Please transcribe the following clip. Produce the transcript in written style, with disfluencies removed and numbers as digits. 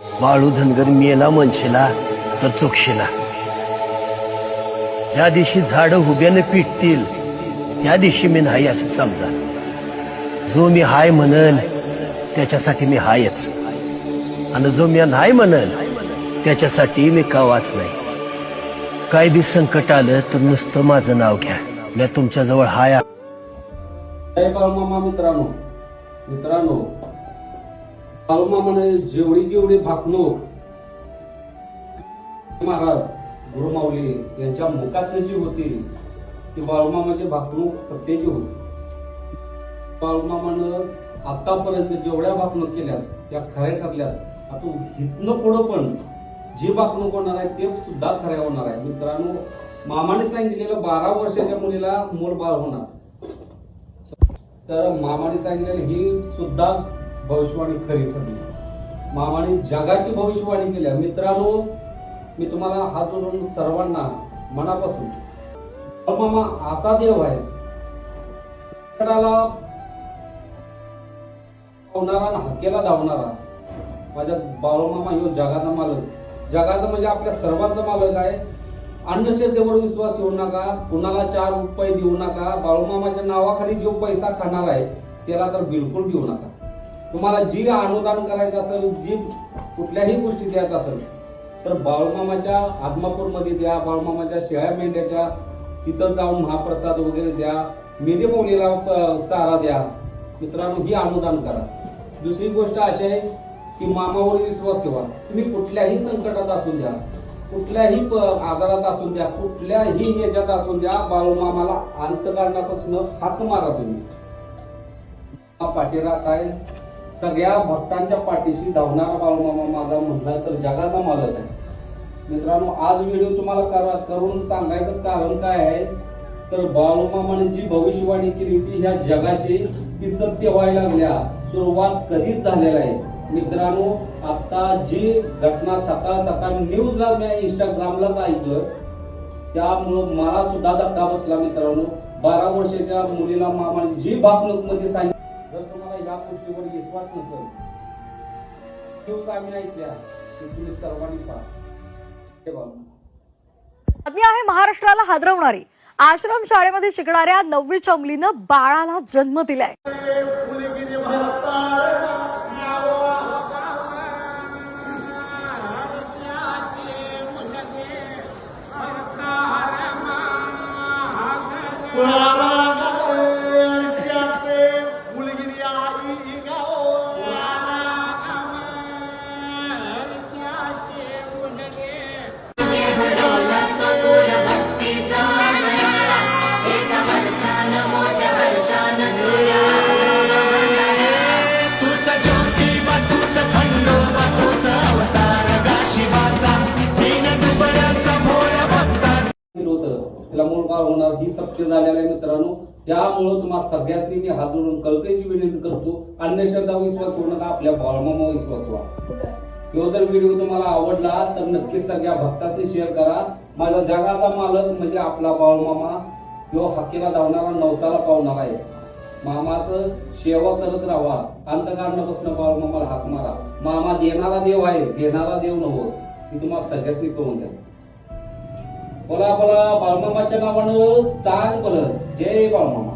बाळू धनगर मेला म्हणशीला तर चुकशीला. ज्या दिवशी झाडं उभ्याने पिटतील त्या दिवशी मी नाही असं समजा. जो मी हाय म्हणन त्याच्यासाठी मी हायच, आणि जो मी नाही म्हणन त्याच्यासाठी मी कवाच नाही. काय बी संकट आलं तर नुसतं माझं नाव घ्या, मी तुमच्याजवळ हाय. बाळूमामा मित्रांनो बाळूमामाने जेवढी भाकणूक महाराज गुरुमाऊली यांच्या मुखातली जी होती ती बाळूमामाची भाकणूक सत्तेची होती. बाळूमामानं आतापर्यंत जेवढ्या भाकणूक केल्या त्या खऱ्या ठरल्यात. आता इथनं पुढं पण जी भाकणूक होणार आहे ते सुद्धा खऱ्या होणार आहे. मित्रांनो, मामाने सांगितलेलं 12 वर्षाच्या मुलीला मूल बाळ होणार, तर मामाने सांगितलेली ही सुद्धा भविष्यवाणी खरी ठरली. मामाने जगाची भविष्यवाणी केल्या. मित्रांनो, मी तुम्हाला हात जोडून सर्वांना मनापासून, मामा असा देव आहे धावणारा हक्केला धावणारा. माझ्या बाळूमामा ह्यो जगाचा मालक, जगाचा म्हणजे आपल्या सर्वांचा मालक आहे. अंधश्रद्धेवर विश्वास ठेवू नका, कुणाला 4 रुपये देऊ नका. बाळूमामाच्या नावाखाली जो पैसा खाणार आहे त्याला तर बिलकुल देऊ नका. तुम्हाला जी अनुदान करायचं असेल, जी कुठल्याही गोष्टी द्यायचं असेल तर बाळूमामाच्या आदमापूरमध्ये द्या, बाळूमामाच्या शेळ्या मेंढ्याच्या तिथं जाऊन महाप्रसाद वगैरे द्या, मेढे मौलीला चारा द्या. मित्रांनो, ही अनुदान करा. दुसरी गोष्ट अशी आहे की मामावर विश्वास ठेवा. तुम्ही कुठल्याही संकटात असून द्या, कुठल्याही आजारात असून द्या, कुठल्याही ह्याच्यात असून द्या, बाळूमामाला अंतःकरणापासून हात मारा. तुम्ही पाठीराख आहे, सगळ्या भक्तांच्या पाठीशी धावणारा बाळूमामा माझा म्हणला तर जगाचा मालक आहे. मित्रांनो, आज व्हिडिओ तुम्हाला करून सांगायचं कारण काय आहे तर बाळूमामाने जी भविष्यवाणी केली होती ह्या जगाची ती सत्य व्हायला लागल्या. सुरुवात कधीच झालेला आहे. मित्रांनो, आता जी घटना सकाळ न्यूजला मी इंस्टाग्रामलाच ऐकलं, त्यामुळं मला सुद्धा धक्का बसला. मित्रांनो, 12 वर्षाच्या मुलीला मामाने जी भाकणूक मध्ये सांगितलं, जर तुम्हाला या गोष्टीवर विश्वास नसेल, न्यूज आम्ही ऐकल्या की तुम्ही सर्वांनी पहा. बातमी आहे महाराष्ट्राला हादरवणारी. आश्रम शाळेमध्ये शिकणाऱ्या 9वीच्या मुलीनं बाळाला जन्म दिलाय. मूळ बाळ होणार ही सत्य झालेलं आहे. मित्रांनो, त्यामुळं तुम्हाला सगळ्यांनी मी हात जोडून कळकळीची विनंती करतो, अंधश्रद्धा विश्वास करू नका, आपल्या बाळूमामा विश्वास व्हा. तो जर व्हिडिओ तुम्हाला आवडला तर नक्कीच सगळ्या भक्तांनी शेअर करा. माझा जगाचा मालक म्हणजे आपला बाळूमामा, तो हक्कीला धावणारा, नवसाला पावणारा आहे. मामाचं सेवा करत राहा. अंतःकरणापासून बाळूमामाला हात मारा. मामा देणारा देव आहे, घेणारा देव नव्हतं. ही तुम्हाला सगळ्यांनी कळून द्या. बोला बोला बाळूमामाच्या नावानं चांग बोलत. जय बाळूमामा.